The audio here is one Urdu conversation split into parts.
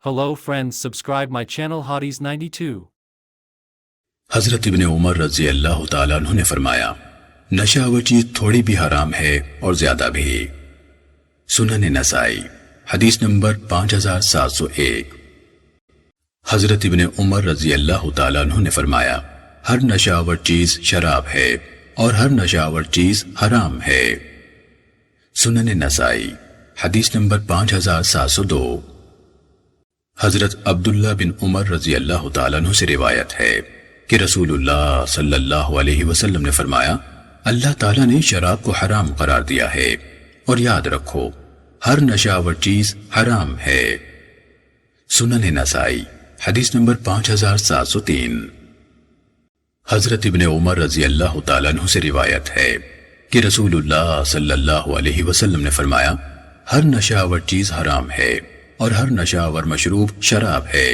Hello friends, subscribe my channel Hotties 92. حضرت ابن عمر رضی اللہ تعالیٰ عنہ نے فرمایا، نشہ وہ چیز تھوڑی بھی حرام ہے اور زیادہ بھی۔ سنن نسائی حدیث نمبر 5701۔ حضرت ابن عمر رضی اللہ تعالیٰ عنہ نے فرمایا، ہر نشہ آور چیز شراب ہے اور ہر نشہ آور چیز حرام ہے۔ سنن نسائی حدیث نمبر 5702۔ حضرت عبداللہ بن عمر رضی اللہ تعالیٰ عنہ سے روایت ہے کہ رسول اللہ صلی اللہ علیہ وسلم نے فرمایا، اللہ تعالیٰ نے شراب کو حرام قرار دیا ہے، اور یاد رکھو ہر نشہ آور چیز حرام ہے۔ سنن نسائی حدیث نمبر 5703۔ حضرت ابن عمر رضی اللہ تعالیٰ عنہ سے روایت ہے کہ رسول اللہ صلی اللہ علیہ وسلم نے فرمایا، ہر نشہ آور چیز حرام ہے اور ہر نشہ آور مشروب شراب ہے۔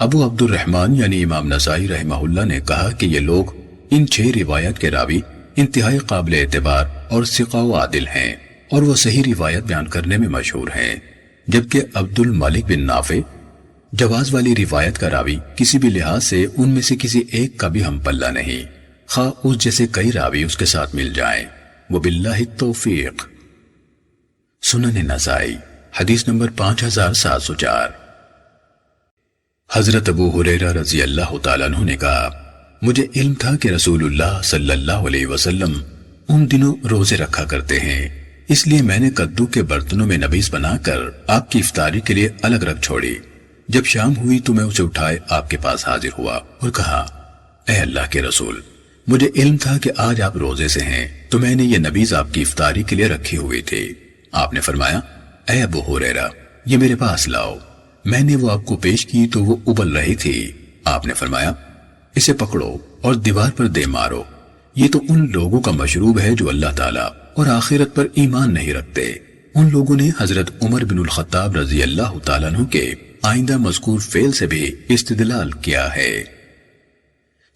ابو عبد الرحمن یعنی امام نسائی رحمہ اللہ نے کہا کہ یہ لوگ ان 6 روایت کے راوی انتہائی قابل اعتبار اور ثقہ و عادل ہیں، اور وہ صحیح روایت بیان کرنے میں مشہور ہیں، جبکہ عبد الملک بن نافع جواز والی روایت کا راوی کسی بھی لحاظ سے ان میں سے کسی ایک کا بھی ہم پلہ نہیں، خواہ اس جیسے کئی راوی اس کے ساتھ مل جائیں۔ وباللہ التوفیق۔ سنن نسائی حدیث نمبر 5704۔ حضرت ابو ہریرہ رضی اللہ تعالیٰ عنہ نے کہا، مجھے علم تھا کہ رسول اللہ صلی اللہ علیہ وسلم ان دنوں روزے رکھا کرتے ہیں، اس لیے میں نے کدو کے برتنوں میں نبیذ بنا کر آپ کی افطاری کے لیے الگ رکھ چھوڑی۔ جب شام ہوئی تو میں اسے اٹھائے آپ کے پاس حاضر ہوا اور کہا، اے اللہ کے رسول، مجھے علم تھا کہ آج آپ روزے سے ہیں، تو میں نے یہ نبیذ آپ کی افطاری کے لیے رکھی ہوئی تھی۔ آپ نے فرمایا، اے ابو ہریرہ، یہ میرے پاس لاؤ۔ میں نے وہ آپ کو پیش کی تو وہ ابل رہی تھی۔ آپ نے فرمایا، اسے پکڑو اور دیوار پر دے مارو، یہ تو ان لوگوں کا مشروب ہے جو اللہ تعالیٰ اور آخرت پر ایمان نہیں رکھتے۔ ان لوگوں نے حضرت عمر بن الخطاب رضی اللہ تعالیٰ عنہ کے آئندہ مذکور فعل سے بھی استدلال کیا ہے۔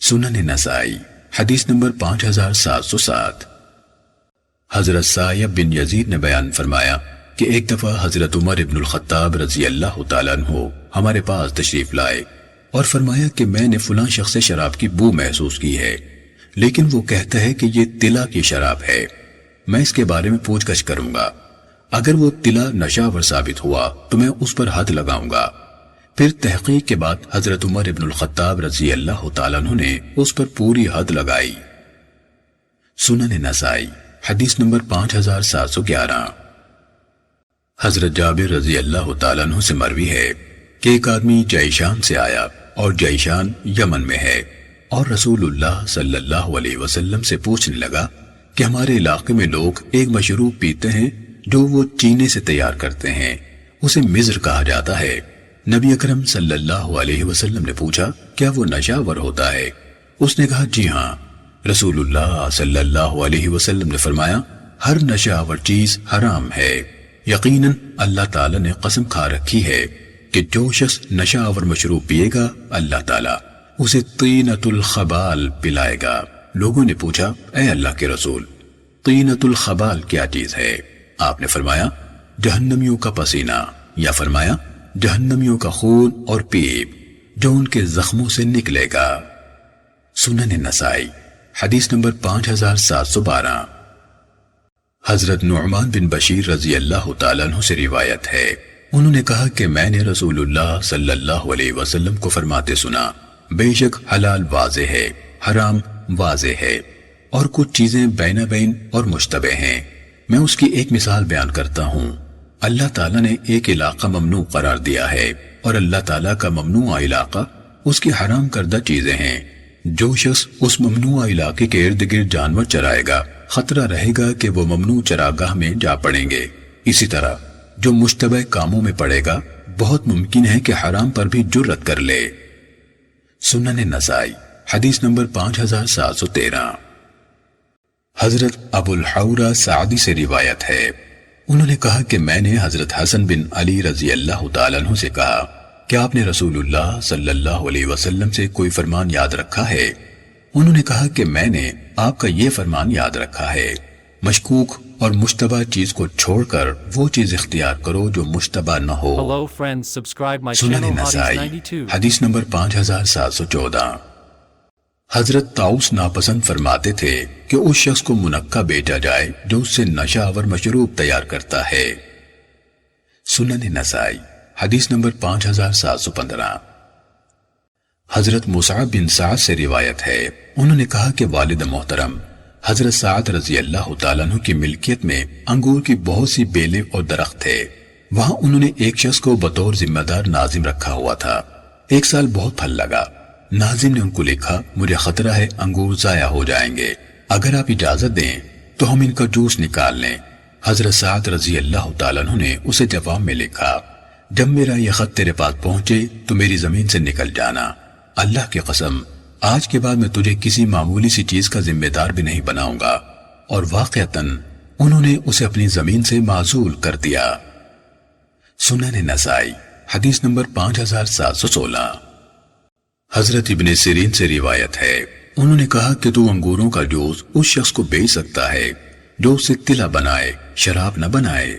سنن نسائی حدیث نمبر 5707۔ حضرت سائب بن یزید نے بیان فرمایا کہ ایک دفعہ حضرت عمر بن الخطاب رضی اللہ تعالیٰ عنہ ہمارے پاس تشریف لائے اور فرمایا کہ میں نے فلاں شخص سے شراب کی بو محسوس کی ہے، لیکن وہ کہتا ہے کہ یہ طلا کی شراب ہے۔ میں اس کے بارے میں پوچھ گچھ کروں گا، اگر وہ طلا نشہ ور ثابت ہوا تو میں اس پر حد لگاؤں گا۔ پھر تحقیق کے بعد حضرت عمر بن الخطاب رضی اللہ تعالیٰ عنہ نے اس پر پوری حد لگائی۔ سنن نسائی حدیث نمبر 5711۔ حضرت جابر رضی اللہ تعالیٰ عنہ سے مروی ہے کہ ایک آدمی جیشان سے آیا، اور جیشان یمن میں ہے، اور رسول اللہ صلی اللہ علیہ وسلم سے پوچھنے لگا کہ ہمارے علاقے میں لوگ ایک مشروب پیتے ہیں جو وہ چینے سے تیار کرتے ہیں، اسے مزر کہا جاتا ہے۔ نبی اکرم صلی اللہ علیہ وسلم نے پوچھا، کیا وہ نشہ ور ہوتا ہے؟ اس نے کہا، جی ہاں۔ رسول اللہ صلی اللہ علیہ وسلم نے فرمایا، ہر نشہ آور چیز حرام ہے۔ یقیناً اللہ تعالیٰ نے قسم کھا رکھی ہے کہ جو شخص نشہ آور مشروب پیے گا، اللہ تعالیٰ اسے طینۃ الخبال پلائے گا۔ لوگوں نے پوچھا، اے اللہ کے رسول، طینۃ الخبال کیا چیز ہے؟ آپ نے فرمایا، جہنمیوں کا پسینہ، یا فرمایا جہنمیوں کا خون اور پیپ جو ان کے زخموں سے نکلے گا۔ سنن نسائی حدیث نمبر 5712۔ حضرت نعمان بن بشیر رضی اللہ تعالیٰ عنہ سے روایت ہے، انہوں نے کہا کہ میں نے رسول اللہ صلی اللہ علیہ وسلم کو فرماتے سنا، بے شک حلال واضح ہے، حرام واضح ہے، اور کچھ چیزیں بین بین اور مشتبہ ہیں۔ میں اس کی ایک مثال بیان کرتا ہوں۔ اللہ تعالیٰ نے ایک علاقہ ممنوع قرار دیا ہے، اور اللہ تعالیٰ کا ممنوع علاقہ اس کی حرام کردہ چیزیں ہیں۔ جو شخص اس ممنوع علاقے کے ارد گرد جانور چرائے گا، خطرہ رہے گا کہ وہ ممنوع چراگاہ میں جا پڑیں گے۔ اسی طرح جو مشتبہ کاموں میں پڑے گا، بہت ممکن ہے کہ حرام پر بھی جرأت کر لے۔ سنن نسائی حدیث نمبر 5713۔ حضرت ابو الحورہ سعدی سے روایت ہے، انہوں نے کہا کہ میں نے حضرت حسن بن علی رضی اللہ تعالیٰ عنہ سے کہا کہ آپ نے رسول اللہ صلی اللہ علیہ وسلم سے کوئی فرمان یاد رکھا ہے؟ انہوں نے کہا کہ میں نے آپ کا یہ فرمان یاد رکھا ہے، مشکوک اور مشتبہ چیز کو چھوڑ کر وہ چیز اختیار کرو جو مشتبہ نہ ہو۔ Hello friends, subscribe my سنن channel نسائی Hotties 92. حدیث نمبر 5714۔ حضرت طاؤس ناپسند فرماتے تھے کہ اس شخص کو منقع بیچا جائے جو اس سے نشہ آور مشروب تیار کرتا ہے۔ سنن نسائی حدیث نمبر 5715۔ حضرت مصعب بن سعد سے روایت ہے، انہوں نے کہا کہ والد محترم حضرت سعد رضی اللہ تعالیٰ عنہ کی ملکیت میں انگور کی بہت سی بیلیں اور درخت تھے۔ وہاں انہوں نے ایک شخص کو بطور ذمہ دار ناظم رکھا ہوا تھا۔ ایک سال بہت پھل لگا۔ ناظم نے ان کو لکھا، مجھے خطرہ ہے انگور ضائع ہو جائیں گے، اگر آپ اجازت دیں تو ہم ان کا جوس نکال لیں۔ حضرت سعد رضی اللہ تعالیٰ عنہ نے اسے جواب میں لکھا، جب میرا یہ خط تیرے پاس پہنچے تو میری زمین سے نکل جانا، اللہ کی قسم آج کے بعد میں تجھے کسی معمولی سی چیز کا ذمہ دار بھی نہیں بناؤں گا۔ اور واقعتاً انہوں نے اسے اپنی زمین سے معزول کر دیا۔ سنن نسائی حدیث نمبر 5716۔ حضرت ابن سیرین سے روایت ہے، انہوں نے کہا کہ تو انگوروں کا جوس اس شخص کو بیچ سکتا ہے جو اسے تلا بنائے، شراب نہ بنائے۔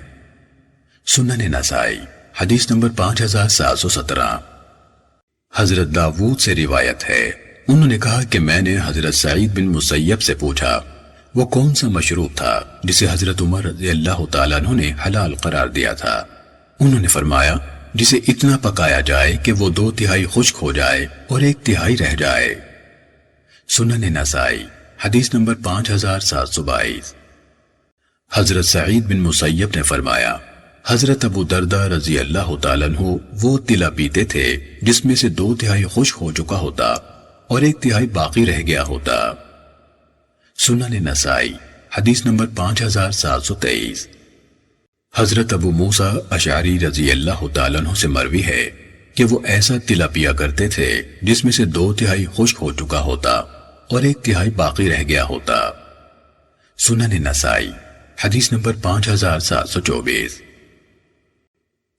سنن نسائی حدیث نمبر 5717۔ حضرت داؤد سے روایت ہے، انہوں نے کہا کہ میں نے حضرت سعید بن مسیب سے پوچھا وہ کون سا مشروب تھا جسے حضرت عمر رضی اللہ تعالیٰ عنہ نے حلال قرار دیا تھا۔ انہوں نے فرمایا جسے اتنا پکایا جائے کہ وہ 2/3 خشک ہو جائے اور 1/3 رہ جائے۔ سنن نسائی حدیث نمبر 5722۔ حضرت سعید بن مسیب نے فرمایا حضرت ابو دردہ رضی اللہ تعالیٰ عنہ وہ تلا پیتے تھے جس میں سے 2/3 خشک ہو چکا ہوتا اور 1/3 باقی رہ گیا ہوتا۔ سنن نسائی حدیث نمبر 5723۔ حضرت ابو موسیٰ اشعری رضی اللہ تعالیٰ عنہ سے مروی ہے کہ وہ ایسا تلا پیا کرتے تھے جس میں سے 2/3 خشک ہو چکا ہوتا اور 1/3 باقی رہ گیا ہوتا۔ سنن نسائی حدیث نمبر 5724۔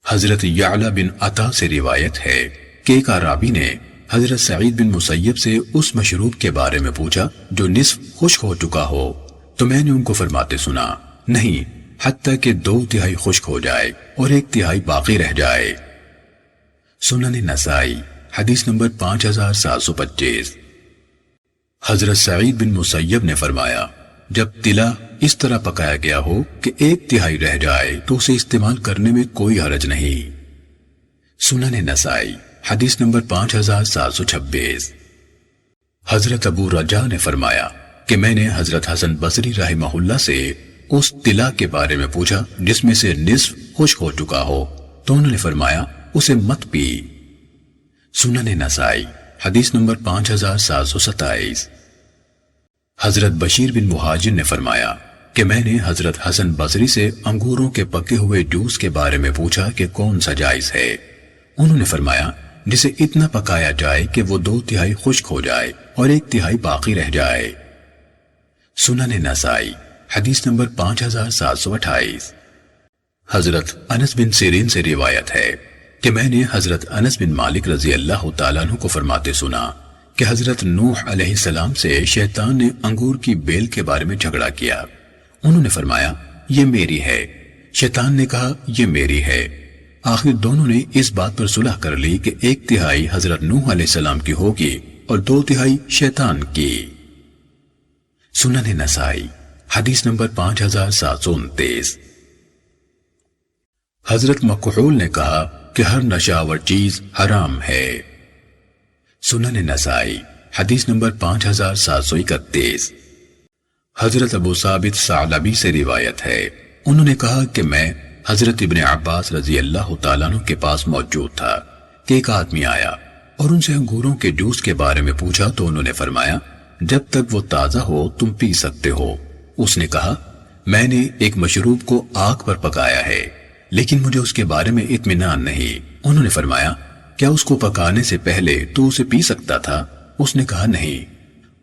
حضرت یعلا بن عطا سے روایت ہے کہ ایک اعرابی نے حضرت سعید بن مسیب سے اس مشروب کے بارے میں پوچھا جو نصف خشک ہو چکا ہو، تو میں نے ان کو فرماتے سنا، نہیں حتیٰ کہ 2/3 خشک ہو جائے اور 1/3 باقی رہ جائے۔ سنن نسائی حدیث نمبر 5725۔ حضرت سعید بن مسیب نے فرمایا جب تلا اس طرح پکایا گیا ہو کہ 1/3 رہ جائے تو اسے استعمال کرنے میں کوئی حرج نہیں۔ سنن نسائی حدیث نمبر 5726۔ حضرت ابو رجا نے فرمایا کہ میں نے حضرت حسن بصری رحمہ اللہ سے اس تلا کے بارے میں پوچھا جس میں سے نصف خشک ہو چکا ہو، تو انہوں نے فرمایا اسے مت پی۔ سنن نسائی حدیث نمبر 5727۔ حضرت بشیر بن مہاجر نے فرمایا کہ میں نے حضرت حسن بصری سے انگوروں کے پکے ہوئے جوس کے بارے میں پوچھا کہ کون سا جائز ہے۔ انہوں نے فرمایا جسے اتنا پکایا جائے کہ وہ 2/3 خشک ہو جائے اور 1/3 باقی رہ جائے۔ سنن نسائی حدیث نمبر 5728۔ حضرت انس بن سیرین سے روایت ہے کہ میں نے حضرت انس بن مالک رضی اللہ تعالیٰ عنہ کو فرماتے سنا کہ حضرت نوح علیہ السلام سے شیطان نے انگور کی بیل کے بارے میں جھگڑا کیا۔ انہوں نے فرمایا یہ میری ہے، شیطان نے کہا یہ میری ہے۔ آخر دونوں نے اس بات پر صلح کر لی کہ 1/3 حضرت نوح علیہ السلام کی ہوگی اور 2/3 شیطان کی۔ سنن نسائی حدیث نمبر 5729۔ حضرت مکحول نے کہا کہ ہر نشاور چیز حرام ہے۔ سنن نسائی حدیث نمبر 5731۔ حضرت ابو ثابت ثعلبی سے روایت ہے، انہوں نے کہا کہ میں حضرت ابن عباس رضی اللہ تعالیٰ عنہ کے پاس موجود تھا کہ ایک آدمی آیا اور ان سے انگوروں کے جوس کے بارے میں پوچھا تو انہوں نے فرمایا جب تک وہ تازہ ہو تم پی سکتے ہو۔ اس نے کہا میں نے ایک مشروب کو آگ پر پکایا ہے لیکن مجھے اس کے بارے میں اطمینان نہیں۔ انہوں نے فرمایا کیا اس کو پکانے سے پہلے تو اسے پی سکتا تھا؟ اس نے کہا نہیں۔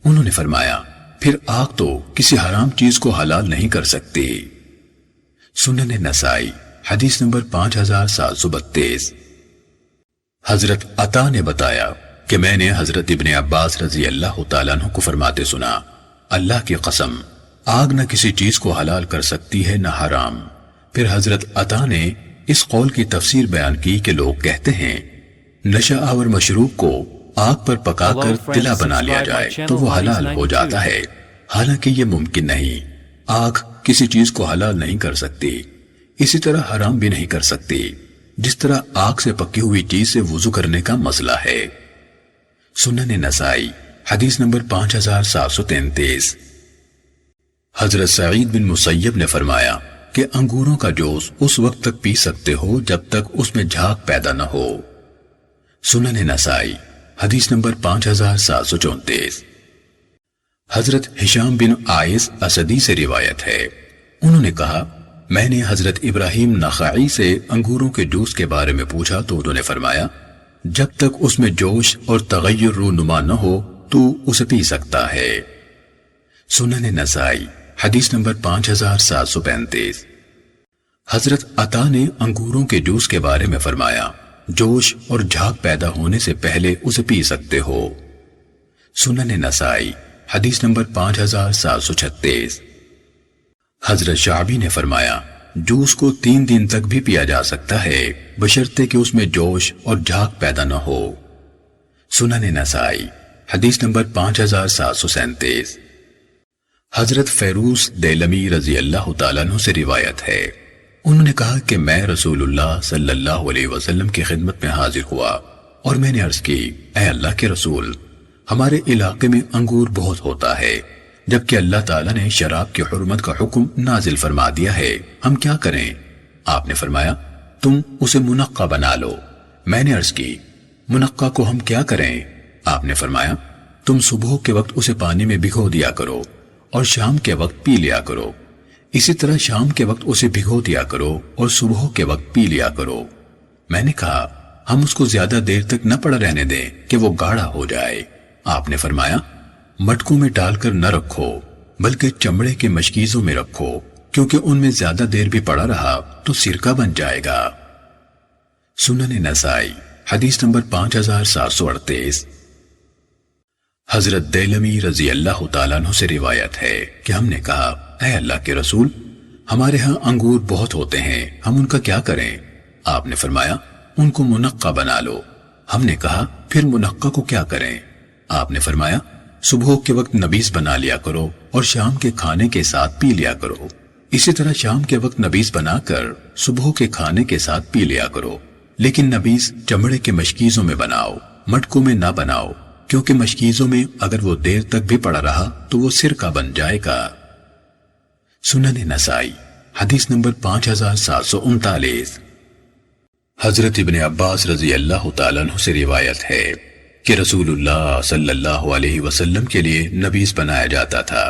انہوں نے فرمایا پھر آگ تو کسی حرام چیز کو حلال نہیں کر سکتی۔ سنن نسائی حدیث نمبر 5732۔ حضرت عطا نے بتایا کہ میں نے حضرت ابن عباس رضی اللہ تعالیٰ عنہ کو فرماتے سنا اللہ کی قسم آگ نہ کسی چیز کو حلال کر سکتی ہے نہ حرام۔ پھر حضرت عطا نے اس قول کی تفسیر بیان کی کہ لوگ کہتے ہیں نشہ آور مشروب کو آگ پر پکا کر تلا بنا لیا جائے تو وہ حلال ہو جاتا ہے، حالانکہ یہ ممکن نہیں۔ آگ کسی چیز کو حلال نہیں کر سکتی، اسی طرح حرام بھی نہیں کر سکتی، جس طرح آگ سے پکی ہوئی چیز سے وضو کرنے کا مسئلہ ہے۔ سنن نسائی حدیث نمبر 5733۔ حضرت سعید بن مسیب نے فرمایا کہ انگوروں کا جوس اس وقت تک پی سکتے ہو جب تک اس میں جھاگ پیدا نہ ہو۔ سنن نسائی حدیث نمبر 5734۔ حضرت ہشام بن عائز اسدی سے روایت ہے، انہوں نے کہا میں نے حضرت ابراہیم نخعی سے انگوروں کے جوس کے بارے میں پوچھا تو انہوں نے فرمایا جب تک اس میں جوش اور تغیر رونما نہ ہو تو اسے پی سکتا ہے۔ سنن نسائی حدیث نمبر 5735۔ حضرت عطا نے انگوروں کے جوس کے بارے میں فرمایا جوش اور جھاگ پیدا ہونے سے پہلے اسے پی سکتے ہو۔ سنن نسائی حدیث نمبر 5736۔ حضرت شعبی نے فرمایا جوس کو 3 دن تک بھی پیا جا سکتا ہے بشرطے کہ اس میں جوش اور جھاگ پیدا نہ ہو۔ سنن نسائی حدیث نمبر 5737۔ حضرت فیروز دیلمی رضی اللہ تعالیٰ عنہ سے روایت ہے، انہوں نے کہا کہ میں رسول اللہ صلی اللہ علیہ وسلم کی خدمت میں حاضر ہوا اور میں نے عرض کی اے اللہ کے رسول، ہمارے علاقے میں انگور بہت ہوتا ہے جبکہ اللہ تعالیٰ نے شراب کی حرمت کا حکم نازل فرما دیا ہے، ہم کیا کریں؟ آپ نے فرمایا تم اسے منقع بنا لو۔ میں نے عرض کی منقع کو ہم کیا کریں؟ آپ نے فرمایا تم صبح کے وقت اسے پانی میں بھگو دیا کرو اور شام کے وقت پی لیا کرو، اسی طرح شام کے وقت اسے بھگو دیا کرو اور صبح کے وقت پی لیا کرو۔ میں نے کہا ہم اس کو زیادہ دیر تک نہ پڑا رہنے دیں کہ وہ گاڑھا ہو جائے۔ آپ نے فرمایا مٹکوں میں ڈال کر نہ رکھو بلکہ چمڑے کے مشکیزوں میں رکھو، کیونکہ ان میں زیادہ دیر بھی پڑا رہا تو سرکہ بن جائے گا۔ سنن نسائی حدیث نمبر 5738۔ حضرت دیلمی رضی اللہ تعالیٰ عنہ سے روایت ہے کہ ہم نے کہا اے اللہ کے رسول، ہمارے ہاں انگور بہت ہوتے ہیں، ہم ان کا کیا کریں؟ آپ نے فرمایا ان کو منقع بنا لو۔ ہم نے کہا پھر منقع کو کیا کریں؟ آپ نے فرمایا صبح کے وقت نبیذ بنا لیا کرو اور شام کے کھانے کے ساتھ پی لیا کرو، اسی طرح شام کے وقت نبیذ بنا کر صبح کے کھانے کے ساتھ پی لیا کرو، لیکن نبیذ چمڑے کے مشکیزوں میں بناؤ، مٹکوں میں نہ بناؤ، کیونکہ مشکیزوں میں اگر وہ دیر تک بھی پڑا رہا تو وہ سرکہ بن جائے گا۔ سنن نسائی حدیث نمبر 5739۔ حضرت ابن عباس رضی اللہ تعالیٰ عنہ سے روایت ہے کہ رسول اللہ صلی اللہ علیہ وسلم کے لیے نبیذ بنایا جاتا تھا،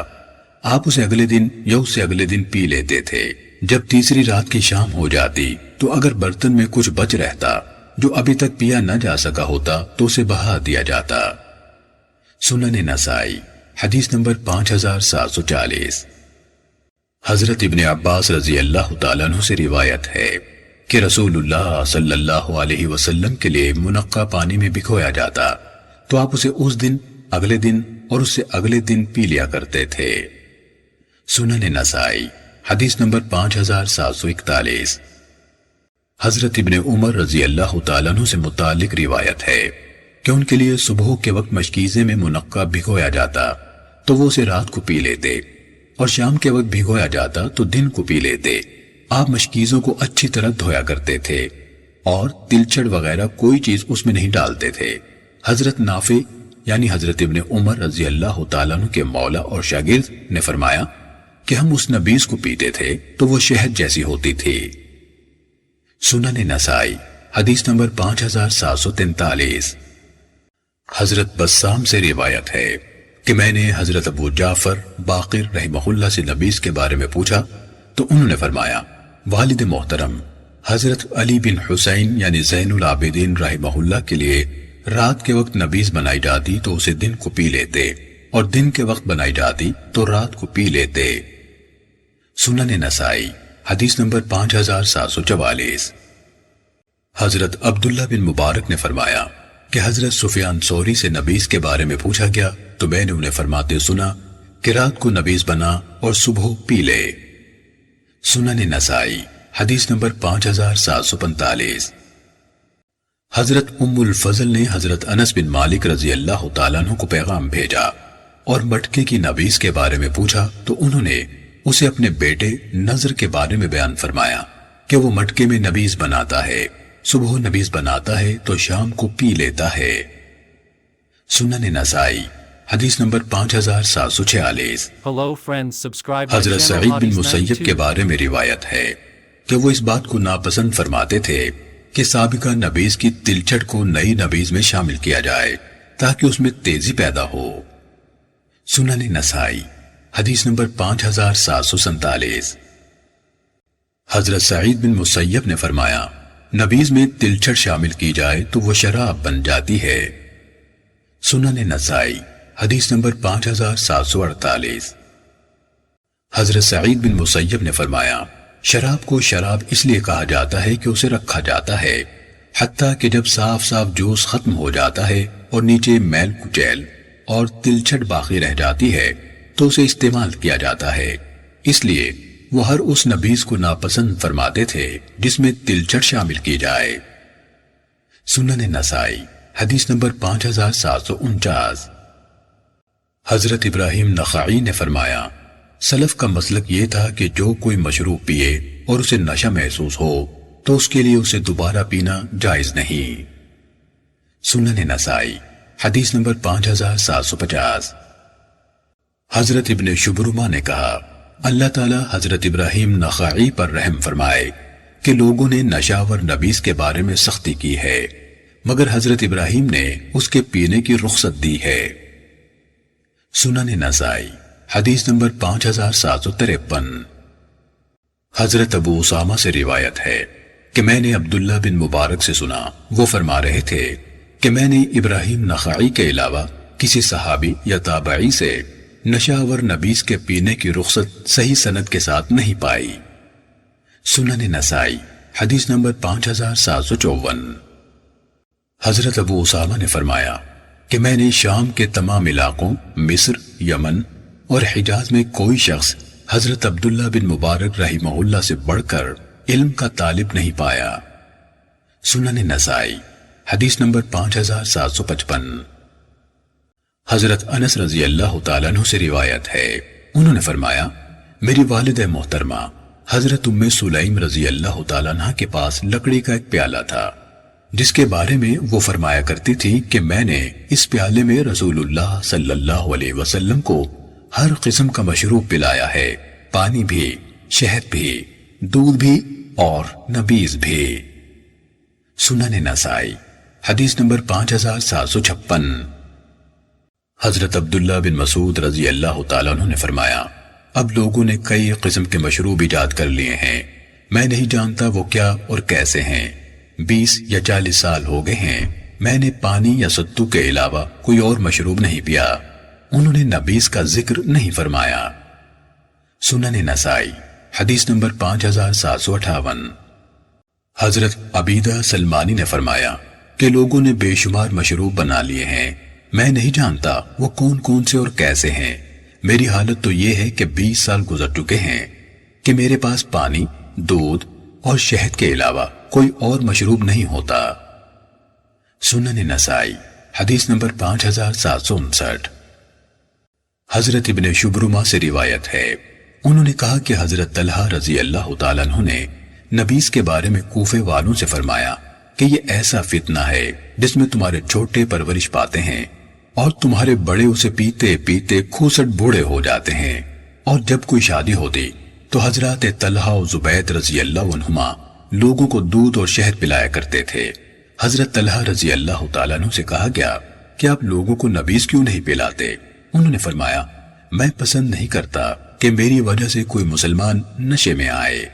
آپ اسے اگلے دن یا اس سے اگلے دن پی لیتے تھے۔ جب تیسری رات کی شام ہو جاتی تو اگر برتن میں کچھ بچ رہتا جو ابھی تک پیا نہ جا سکا ہوتا تو اسے بہا دیا جاتا۔ سنن نسائی حدیث نمبر 5740۔ حضرت ابن عباس رضی اللہ تعالیٰ عنہ سے روایت ہے کہ رسول اللہ صلی اللہ علیہ وسلم کے لیے منقع پانی میں بھگویا جاتا تو آپ اسے اس دن، اگلے دن اور اس سے اگلے دن پی لیا کرتے تھے۔ سنن نسائی حدیث نمبر 5741۔ حضرت ابن عمر رضی اللہ تعالیٰ عنہ سے متعلق روایت ہے کہ ان کے لیے صبح کے وقت مشکیزے میں منقع بھگویا جاتا تو وہ اسے رات کو پی لیتے اور شام کے وقت بھگویا جاتا تو دن کو پی لیتے۔ آپ مشکیزوں کو اچھی طرح دھویا کرتے تھے اور تلچھڑ وغیرہ کوئی چیز اس میں نہیں ڈالتے تھے۔ حضرت نافع یعنی حضرت ابن عمر رضی اللہ تعالیٰ عنہ کے مولا اور شاگرد نے فرمایا کہ ہم اس نبیذ کو پیتے تھے تو وہ شہد جیسی ہوتی تھی۔ سنن نسائی حدیث نمبر 5743۔ حضرت بسام سے روایت ہے کہ میں نے حضرت ابو جعفر باقر رحمہ اللہ سے نبیذ کے بارے میں پوچھا تو انہوں نے فرمایا والد محترم حضرت علی بن حسین یعنی زین العابدین رحمہ اللہ کے لیے رات کے وقت نبیذ بنائی جاتی تو اسے دن کو پی لیتے اور دن کے وقت بنائی جاتی تو رات کو پی لیتے۔ سنن نسائی حدیث نمبر 5744۔ حضرت عبداللہ بن مبارک نے فرمایا کہ حضرت سفیان ثوری سے نبیذ کے بارے میں پوچھا گیا تو میں نے انہیں فرماتے سنا کہ رات کو نبیذ بنا اور صبح پی لے۔ سنن نسائی حدیث نمبر 5745۔ حضرت ام الفضل نے حضرت انس بن مالک رضی اللہ تعالیٰ عنہ کو پیغام بھیجا اور مٹکے کی نبیذ کے بارے میں پوچھا تو انہوں نے اسے اپنے بیٹے نذر کے بارے میں بیان فرمایا کہ وہ مٹکے میں نبیذ بناتا ہے، صبح نبیذ بناتا ہے تو شام کو پی لیتا ہے۔ سنن نسائی حدیث number 5746۔ Hello friends, subscribe my حضرت channel سعید بن Hotties مسیب 92. کے بارے میں روایت ہے کہ وہ اس بات کو ناپسند فرماتے تھے کہ سابقہ نبیذ کی تلچھٹ کو نئی نبیذ میں شامل کیا جائے تاکہ اس میں تیزی پیدا ہو۔ سنن نسائی حدیث نمبر 5747۔ حضرت سعید بن مسیب نے فرمایا نبیذ میں تلچھٹ شامل کی جائے تو وہ شراب بن جاتی ہے۔ سنن نسائی حدیث نمبر 5748۔ حضرت سعید بن مسیب نے فرمایا شراب کو شراب اس لیے کہا جاتا ہے کہ اسے رکھا جاتا ہے حتیٰ کہ جب صاف صاف جوش ختم ہو جاتا ہے اور نیچے میل کچیل اور تلچھٹ باقی رہ جاتی ہے تو اسے استعمال کیا جاتا ہے، اس لیے وہ ہر اس نبیذ کو ناپسند فرماتے تھے جس میں تلچھٹ شامل کی جائے۔ سنن نسائی حدیث نمبر 5749۔ حضرت ابراہیم نخعی نے فرمایا سلف کا مسلک یہ تھا کہ جو کوئی مشروب پیے اور اسے نشہ محسوس ہو تو اس کے لیے اسے دوبارہ پینا جائز نہیں۔ سنن نسائی حدیث نمبر 5750۔ حضرت ابن شبرمہ نے کہا اللہ تعالی حضرت ابراہیم نخعی پر رحم فرمائے کہ لوگوں نے نشاور نبیذ کے بارے میں سختی کی ہے مگر حضرت ابراہیم نے اس کے پینے کی رخصت دی ہے۔ سنن نسائی حدیث نمبر 5753۔ حضرت ابو اسامہ سے روایت ہے کہ میں نے عبداللہ بن مبارک سے سنا، وہ فرما رہے تھے کہ میں نے ابراہیم نخعی کے علاوہ کسی صحابی یا تابعی سے نشاور نبیذ کے پینے کی رخصت صحیح سند کے ساتھ نہیں پائی۔ سنن نسائی حدیث نمبر 5754۔ حضرت ابو اسامہ نے فرمایا کہ میں نے شام کے تمام علاقوں مصر، یمن اور حجاز میں کوئی شخص حضرت عبداللہ بن مبارک رحمہ اللہ سے بڑھ کر علم کا طالب نہیں پایا۔ سنن نسائی حدیث نمبر 5755۔ حضرت انس رضی اللہ تعالیٰ عنہ سے روایت ہے انہوں نے فرمایا میری والد محترمہ حضرت ام سلیم رضی اللہ تعالیٰ عنہ کے پاس لکڑی کا ایک پیالہ تھا جس کے بارے میں وہ فرمایا کرتی تھی کہ میں نے اس پیالے میں رسول اللہ صلی اللہ علیہ وسلم کو ہر قسم کا مشروب پلایا ہے، پانی بھی، شہد بھی، دودھ بھی اور نبیذ بھی۔ سنن نسائی حدیث نمبر 5756۔ حضرت عبداللہ بن مسعود رضی اللہ تعالیٰ عنہ نے فرمایا اب لوگوں نے کئی قسم کے مشروب ایجاد کر لیے ہیں، میں نہیں جانتا وہ کیا اور کیسے ہیں۔ 20 یا 40 سال ہو گئے ہیں میں نے پانی یا ستو کے علاوہ کوئی اور مشروب نہیں پیا۔ انہوں نے نبیذ کا ذکر نہیں فرمایا۔ سنن نسائی حدیث نمبر 5758۔ حضرت عبیدہ سلمانی نے فرمایا کہ لوگوں نے بے شمار مشروب بنا لیے ہیں، میں نہیں جانتا وہ کون کون سے اور کیسے ہیں۔ میری حالت تو یہ ہے کہ 20 سال گزر چکے ہیں کہ میرے پاس پانی، دودھ اور شہد کے علاوہ کوئی اور مشروب نہیں ہوتا۔ سنن نسائی حدیث نمبر 5759۔ حضرت ابن شبرمہ سے روایت ہے انہوں نے کہا کہ حضرت طلحہ رضی اللہ تعالیٰ عنہ نے نبیذ کے بارے میں کوفے والوں سے فرمایا کہ یہ ایسا فتنہ ہے جس میں تمہارے چھوٹے پرورش پاتے ہیں اور تمہارے بڑے اسے پیتے پیتے کھوسٹ بوڑھے ہو جاتے ہیں، اور جب کوئی شادی ہوتی تو حضرات طلحہ و زبید رضی اللہ عنہما لوگوں کو دودھ اور شہد پلایا کرتے تھے۔ حضرت طلحہ رضی اللہ تعالیٰ عنہ سے کہا گیا کہ آپ لوگوں کو نبیذ کیوں نہیں پلاتے؟ انہوں نے فرمایا میں پسند نہیں کرتا کہ میری وجہ سے کوئی مسلمان نشے میں آئے۔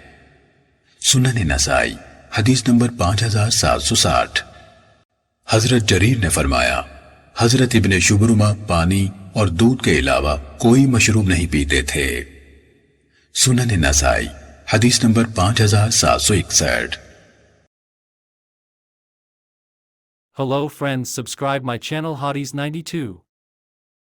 سنن نسائی حدیث نمبر 5760۔ حضرت جریر نے فرمایا حضرت ابن شبرمہ پانی اور دودھ کے علاوہ کوئی مشروب نہیں پیتے تھے۔ سنن نسائی حدیث number 5761۔ Hello friends, subscribe my channel Hotties 92.